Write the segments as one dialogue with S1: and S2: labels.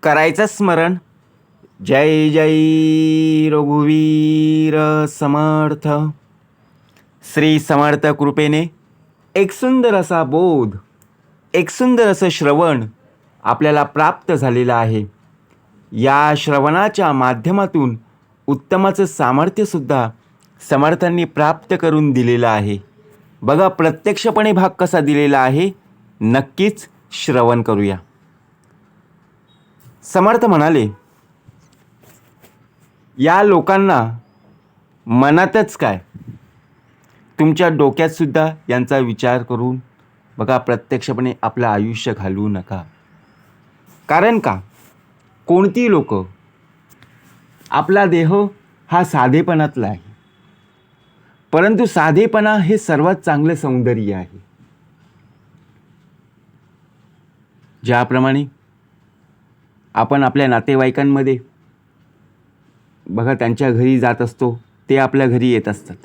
S1: करायचं स्मरण. जय जय रघुवीर समर्थ. श्री समर्थ कृपेने एक सुंदर असा बोध, एक सुंदर असं श्रवण आपल्याला प्राप्त झालेलं आहे. या श्रवणाच्या माध्यमातून उत्तमाचं सामर्थ्यसुद्धा समर्थांनी प्राप्त करून दिलेलं आहे. बघा प्रत्यक्षपणे भाग कसा दिलेला आहे, नक्कीच श्रवण करूया. समर्थ म्हणाले, या लोकांना मनातच काय, तुमच्या डोक्यात सुद्धा यांचा विचार करून बघा प्रत्यक्षपणे आपलं आयुष्य घालवू नका. कारण का, कोणती लोक, आपला देह हा साधेपणातला आहे, परंतु साधेपणा हे सर्वात चांगलं सौंदर्य आहे. ज्याप्रमाणे आपण आपल्या नातेवाईकांमध्ये बघा त्यांच्या घरी जात असतो, ते आपल्या घरी येत असतात,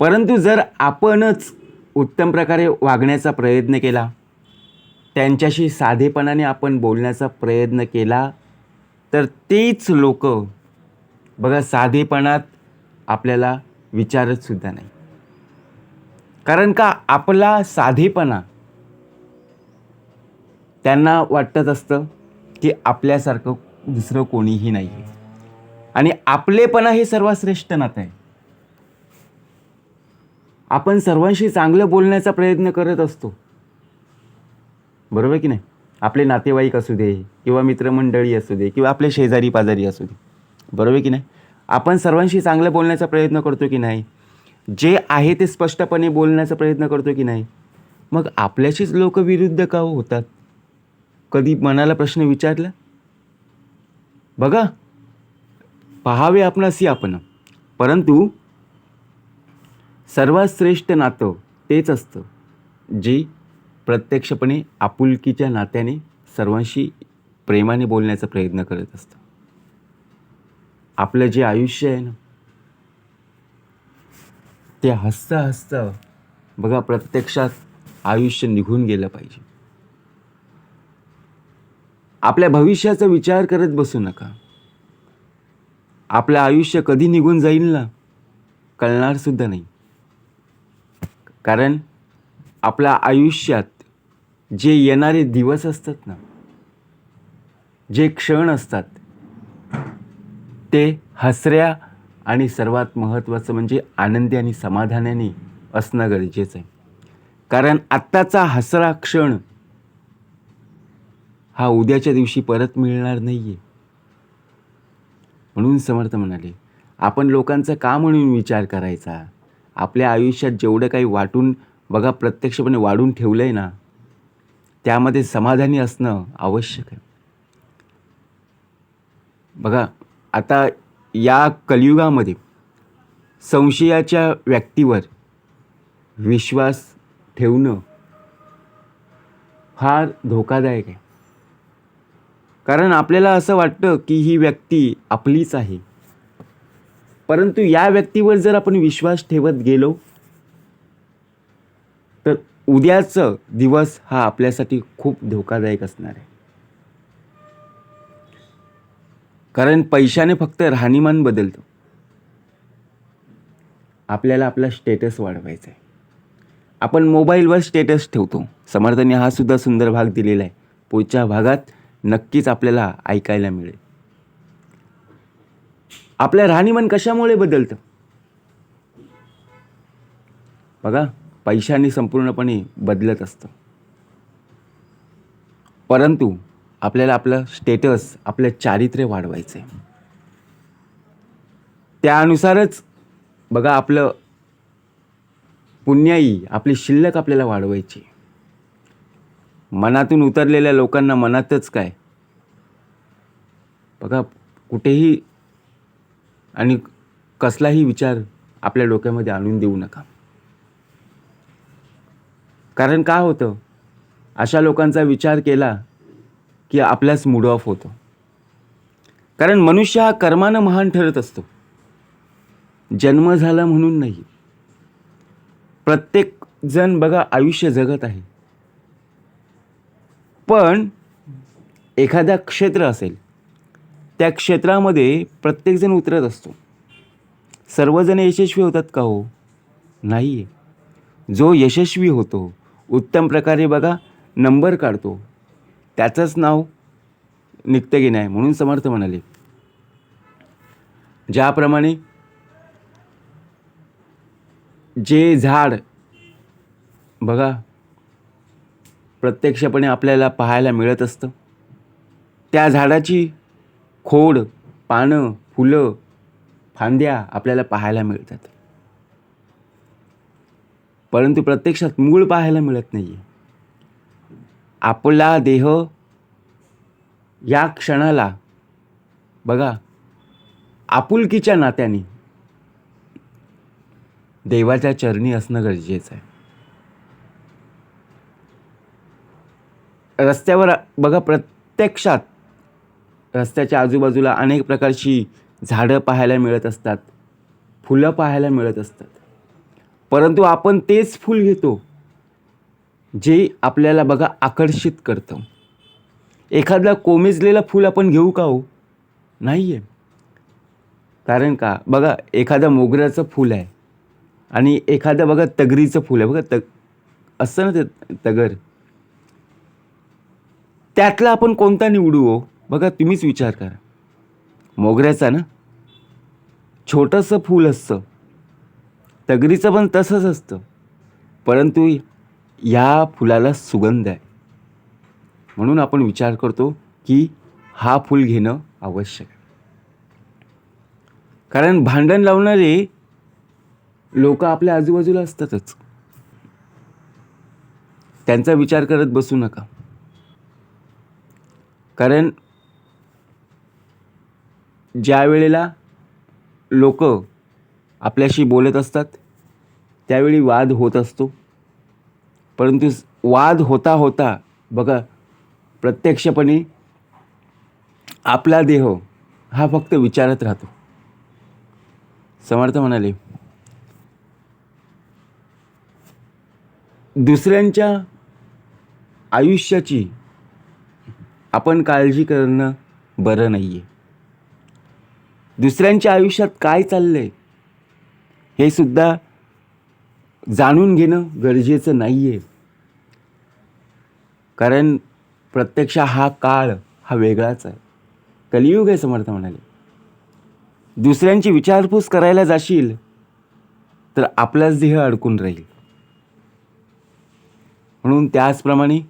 S1: परंतु जर आपणच उत्तम प्रकारे वागण्याचा प्रयत्न केला, त्यांच्याशी साधेपणाने आपण बोलण्याचा प्रयत्न केला, तर तेच लोक बघा साधेपणात आपल्याला विचारत सुद्धा नाही. कारण का, आपला साधेपणा त्यांना वाटत असतं की आपल्यासारखं दुसरं कोणीही नाही आहे, आणि आपलेपणा हे सर्वात श्रेष्ठ नातं आहे. आपण सर्वांशी चांगलं बोलण्याचा प्रयत्न करत असतो, बरोबर की नाही. आपले नातेवाईक असू दे किंवा मित्रमंडळी असू दे किंवा आपले शेजारी पाजारी असू दे, बरोबर की नाही. आपण सर्वांशी चांगलं बोलण्याचा प्रयत्न करतो की नाही, जे आहे ते स्पष्टपणे बोलण्याचा प्रयत्न करतो की नाही. मग आपल्याशीच लोक विरुद्ध का होतात, कधी मनाला प्रश्न विचारला? बघा, पहावे आपणासी आपण, परंतु सर्वात श्रेष्ठ नातं तेच असतं जे प्रत्यक्षपणे आपुलकीच्या नात्याने सर्वांशी प्रेमाने बोलण्याचा प्रयत्न करत असतं. आपलं जे आयुष्य आहे ना, ते हसता हसता बघा प्रत्यक्षात आयुष्य निघून गेलं पाहिजे. आपल्या भविष्याचा विचार करत बसू नका. आपलं आयुष्य कधी निघून जाईल ना, कळणार सुद्धा नाही. कारण आपल्या आयुष्यात जे येणारे दिवस असतात ना, जे क्षण असतात, ते हसऱ्या आणि सर्वात महत्त्वाचं म्हणजे आनंदी आणि समाधानाने असणं गरजेचं आहे. कारण आत्ताचा हसरा क्षण हा उद्याच्या दिवशी परत मिळणार नाही आहे. म्हणून समर्थ म्हणाले, आपण लोकांचा का म्हणून विचार करायचा. आपल्या आयुष्यात जेवढं काही वाटून बघा प्रत्यक्षपणे वाढून ठेवलं आहे ना, त्यामध्ये समाधानी असणं आवश्यक आहे. बघा आता या कलियुगामध्ये संशयाच्या व्यक्तीवर विश्वास ठेवणं फार धोकादायक आहे. कारण आपल्याला असं वाटतं की ही व्यक्ती आपलीच आहे, परंतु या व्यक्तीवर जर आपण विश्वास ठेवत गेलो तर उद्याचा दिवस हा आपल्यासाठी खूप धोकादायक असणार आहे. कारण पैशाने फक्त राहणीमान बदलतो. आपल्याला आपला स्टेटस वाढवायचा आहे. आपण मोबाईलवर स्टेटस ठेवतो. समर्थांनी हा सुद्धा सुंदर भाग दिलेला आहे, पुढच्या भागात नक्कीच आपल्याला ऐकायला मिळेल. आपलं राहणीमान कशामुळे बदलतं? बघा, पैशाने संपूर्णपणे बदलत असतं, परंतु आपल्याला आपलं स्टेटस, आपलं चारित्र्य वाढवायचं आहे. त्यानुसारच बघा आपलं पुण्याई, आपली शिल्लक आपल्याला वाढवायची. मनातून उतरलेल्या लोकांना मनातच काय, बघा कुठेही आणि कसलाही विचार आपल्या डोक्यामध्ये आणून देऊ नका. कारण काय होतं, अशा लोकांचा विचार केला की आपल्याच मूड ऑफ होतो. कारण मनुष्य हा कर्मानं महान ठरत असतो, जन्म झाला म्हणून नाही. प्रत्येक जण बघा आयुष्य जगत आहे, पण एखादा क्षेत्र असेल, त्या क्षेत्रामध्ये प्रत्येकजण उतरत असतो. सर्वजण यशस्वी होतात का हो? नाही आहे. जो यशस्वी होतो, उत्तम प्रकारे बघा नंबर काढतो, त्याचंच नाव निघतं की नाही. म्हणून समर्थ म्हणाले, ज्याप्रमाणे जे झाड बघा प्रत्यक्षपणे आपल्याला पाहायला मिळत असतं, त्या झाडाची खोड, पानं, फुलं, फांद्या आपल्याला पाहायला मिळतात, परंतु प्रत्यक्षात मूळ पाहायला मिळत नाही आहे. आपला देह या क्षणाला बघा आपुलकीच्या नात्याने देवाच्या चरणी असणं गरजेचं आहे. रस्त्यावर बघा प्रत्यक्षात रस्त्याच्या आजूबाजूला अनेक प्रकारची झाडं पाहायला मिळत असतात, फुलं पाहायला मिळत असतात, परंतु आपण तेच फूल घेतो जे आपल्याला बघा आकर्षित करतं. एखादं कोमेजलेलं फूल आपण घेऊ का हो? नाही आहे. कारण का बघा एखादं मोगऱ्याचं फूल आहे आणि एखादं बघा तगरीचं फूल आहे, बघा असतं ना ते तगर, त्यातला आपण कोणता निवडू हो? बघा तुम्हीच विचार करा. मोगऱ्याचा ना छोटंसं फूल असतं, तगरीचं पण तसंच असतं, परंतु या फुलाला सुगंध आहे, म्हणून आपण विचार करतो की हा फूल घेणं आवश्यक आहे. कारण भांडण लावणारे लोक आपल्या आजूबाजूला असतातच, त्यांचा विचार करत बसू नका. कारण ज्या वेळेला लोक आपल्याशी बोलत असतात त्यावेळी वाद होत असतो, परंतु वाद होता होता बघा प्रत्यक्षपणे आपला देह हा फक्त विचारत राहतो. समर्थ म्हणाले, दुसऱ्यांच्या आयुष्याची आपण काळजी करणं बरं नाही आहे. दुसऱ्यांच्या आयुष्यात काय चाललंय हे सुद्धा जाणून घेणं गरजेचं नाही आहे. कारण प्रत्यक्ष हा काळ हा वेगळाच आहे, कलियुग आहे. समर्थ म्हणाले, दुसऱ्यांची विचारपूस करायला जाशील तर आपलाच देह अडकून राहील. म्हणून त्याचप्रमाणे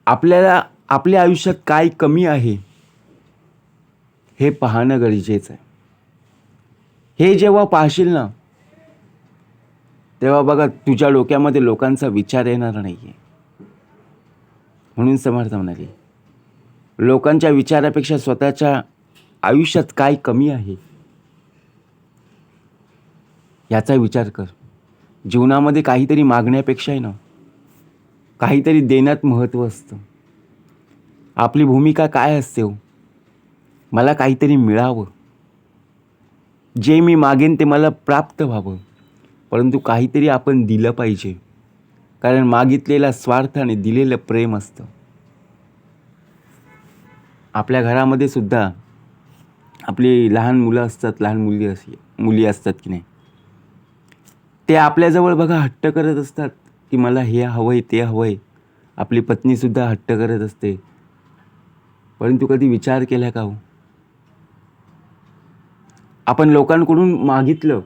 S1: आपल्याला आपल्या आयुष्यात काय कमी आहे हे पाहणं गरजेचं आहे. हे जेव्हा पाहशील ना तेव्हा बघा तुझ्या डोक्यामध्ये लोकांचा विचार येणार नाही आहे. म्हणून समर्थ म्हणाले, लोकांच्या विचारापेक्षा स्वतःच्या आयुष्यात काय कमी आहे याचा विचार कर. जीवनामध्ये काहीतरी मागण्यापेक्षा आहे ना काहीतरी देण्यात महत्त्व असतं. आपली भूमिका काय असते हो? मला काहीतरी मिळावं, जे मी मागेन ते मला प्राप्त व्हावं, परंतु काहीतरी आपण दिलं पाहिजे. कारण मागितलेला स्वार्थ आणि दिलेलं प्रेम असतं. आपल्या घरामध्ये सुद्धा आपली लहान मुलं असतात, लहान मुली असतात की नाही, ते आपल्याजवळ बघा हट्ट करत असतात की मला हे हवंय ते हवंय. आपली पत्नीसुद्धा हट्ट करत असते, परंतु कधी विचार केला का हो? आपण लोकांकडून मागितलं,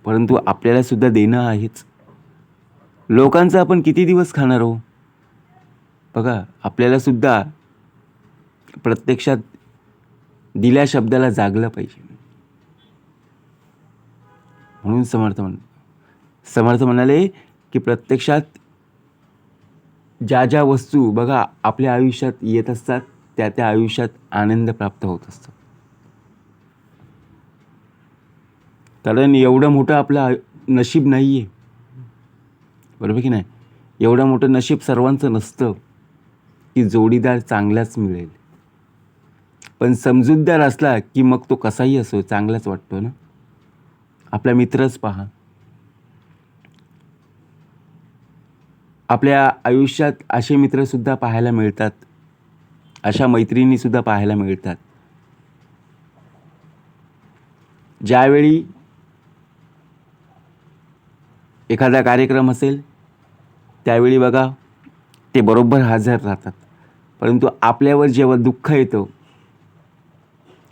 S1: परंतु आपल्याला सुद्धा देणं आहेच. लोकांचं आपण किती दिवस खाणार हो? बघा आपल्याला सुद्धा प्रत्यक्षात दिल्या शब्दाला जागलं पाहिजे. म्हणून समर्थ म्हणाले की प्रत्यक्षात ज्या ज्या वस्तू बघा आपल्या आयुष्यात येत असतात त्या त्या आयुष्यात आनंद प्राप्त होत असतो. कारण एवढं मोठं आपलं नशीब नाही आहे, बरोबर की नाही? एवढं मोठं नशीब सर्वांचं नसतं की जोडीदार चांगलाच मिळेल. पण समजूतदार असला की मग तो कसाही असो चांगलाच वाटतो ना. आपला मित्रच पहा, आपल्या आयुष्यात असे मित्रसुद्धा पाहायला मिळतात, अशा मैत्रिणीसुद्धा पाहायला मिळतात. ज्यावेळी एखादा कार्यक्रम असेल त्यावेळी बघा ते बरोबर हजर राहतात, परंतु आपल्यावर जेव्हा दुःख येतं,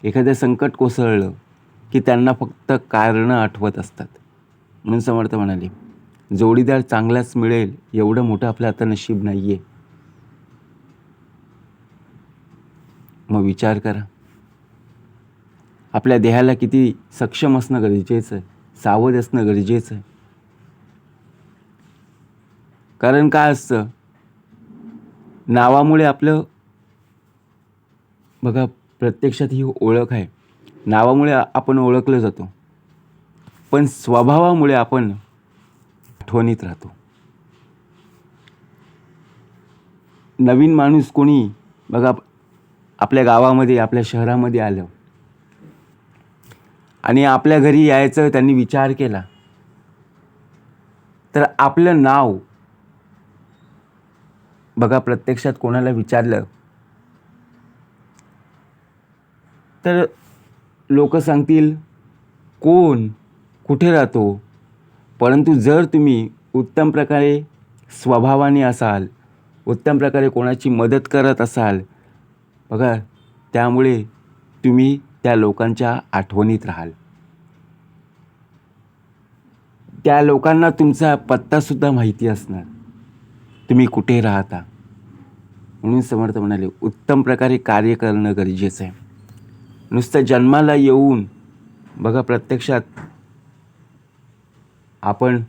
S1: एखादं संकट कोसळलं की त्यांना फक्त कारणं आठवत असतात. म्हणून समर्थ म्हणाले, जोडीदार चांगलाच मिळेल एवढं मोठं आपलं आता नशीब नाही आहे. मग विचार करा, आपल्या देहाला किती सक्षम असणं गरजेचं आहे, सावध असणं गरजेचं आहे. कारण काय असतं, नावामुळे आपलं बघा प्रत्यक्षात ही ओळख आहे. नावामुळे आपण ओळखलं जातो, पण स्वभावामुळे आपण आठवणीत राहतो. नवीन माणूस कोणी बघा आपल्या गावामध्ये, आपल्या शहरामध्ये आलं आणि आपल्या घरी यायचं त्यांनी विचार केला, तर आपलं नाव बघा प्रत्यक्षात कोणाला विचारलं तर लोक सांगतील कोण, कुठे राहतो. परंतु जर तुम्ही उत्तम प्रकारे स्वभावाने असाल, उत्तम प्रकारे कोणाची मदत करत असाल, बघा त्यामुळे तुम्ही त्या लोकांच्या आठवणीत राहाल. त्या लोकांना तुमचा पत्तासुद्धा माहिती असणार, तुम्ही कुठे राहता. म्हणून समर्थ म्हणाले, उत्तम प्रकारे कार्य करणं गरजेचं आहे. नुसतं जन्माला येऊन बघा प्रत्यक्षात आपण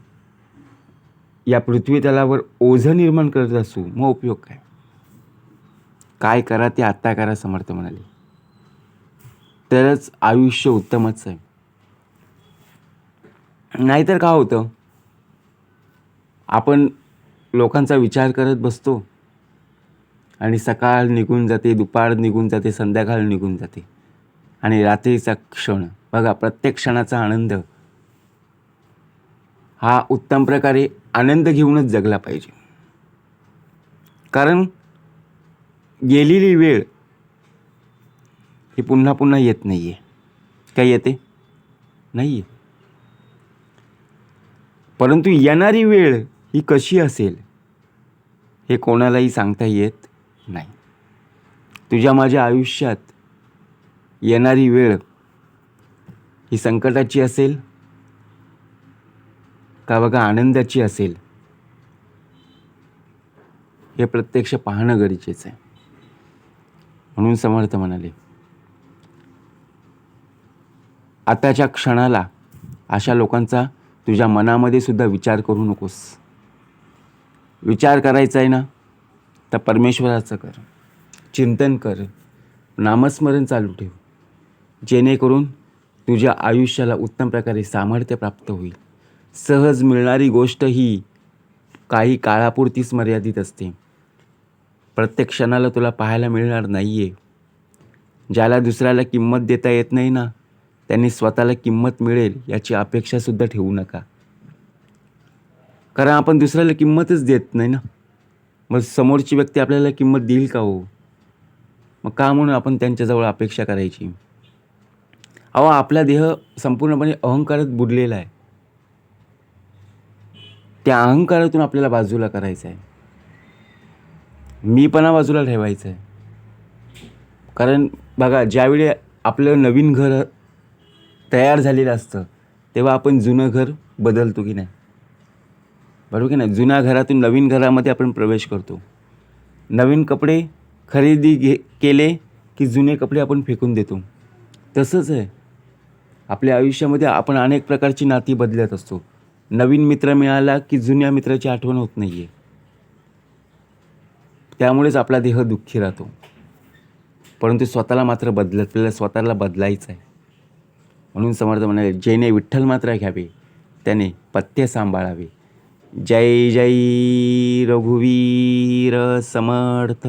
S1: या पृथ्वी तलावर ओझं निर्माण करत असू, मग उपयोग काय? काय करा ते आत्ता करा, समर्थ म्हणाले, तरच आयुष्य उत्तमच आहे. नाहीतर काय होतं, आपण लोकांचा विचार करत बसतो आणि सकाळ निघून जाते, दुपार निघून जाते, संध्याकाळ निघून जाते आणि रात्रीचा क्षण बघा, प्रत्येक क्षणाचा आनंद हा उत्तम प्रकारे आनंद घेऊनच जगला पाहिजे. कारण गेलेली वेळ ही पुन्हा पुन्हा येत नाही आहे. काय येते? नाही आहे. परंतु येणारी वेळ ही कशी असेल हे कोणालाही सांगता येत नाही. तुझ्या माझ्या आयुष्यात येणारी वेळ ही संकटाची असेल का बघा आनंदाची असेल, हे प्रत्यक्ष पाहणं गरजेचं आहे. म्हणून समर्थ म्हणाले, आताच्या क्षणाला अशा लोकांचा तुझ्या मनामध्ये सुद्धा विचार करू नकोस. विचार करायचा आहे ना तर परमेश्वराचं कर, चिंतन कर, नामस्मरण चालू ठेव, जेणेकरून तुझ्या आयुष्याला उत्तम प्रकारे सामर्थ्य प्राप्त होईल. सहज मिळणारी गोष्ट ही काही काळापुरतीच मर्यादित असते, प्रत्येक क्षणाला तुला पाहायला मिळणार नाही आहे. ज्याला दुसऱ्याला किंमत देता येत नाही ना, त्यांनी स्वतःला किंमत मिळेल याची अपेक्षासुद्धा ठेवू नका. कारण आपण दुसऱ्याला किंमतच देत नाही ना, मग समोरची व्यक्ती आपल्याला किंमत देईल का हो? मग का म्हणून आपण त्यांच्याजवळ अपेक्षा करायची? अहो, आपला देह संपूर्णपणे अहंकारात बुडलेला आहे. त्या अहंकारातून आपल्याला बाजूला करायचं आहे, मीपणा बाजूला ठेवायचं आहे. कारण बघा, ज्यावेळी आपलं नवीन घर तयार झालेलं असतं तेव्हा आपण जुनं घर बदलतो की नाही? बरोबर की नाही? जुन्या घरातून नवीन घरामध्ये आपण प्रवेश करतो. नवीन कपडे खरेदी केले की जुने कपडे आपण फेकून देतो. तसंच आहे आपल्या आयुष्यामध्ये, आपण अनेक प्रकारची नाती बदलत असतो. नवीन मित्र मिळाला की जुन्या मित्राची आठवण होत नाही आहे. त्यामुळेच आपला देह दुःखी राहतो. परंतु स्वतःला मात्र आपल्याला स्वतःला बदलायचं आहे. म्हणून समर्थ म्हणाले, ज्याने विठ्ठल मात्र घ्यावे त्याने पथ्य सांभाळावे. जय जय रघुवीर समर्थ.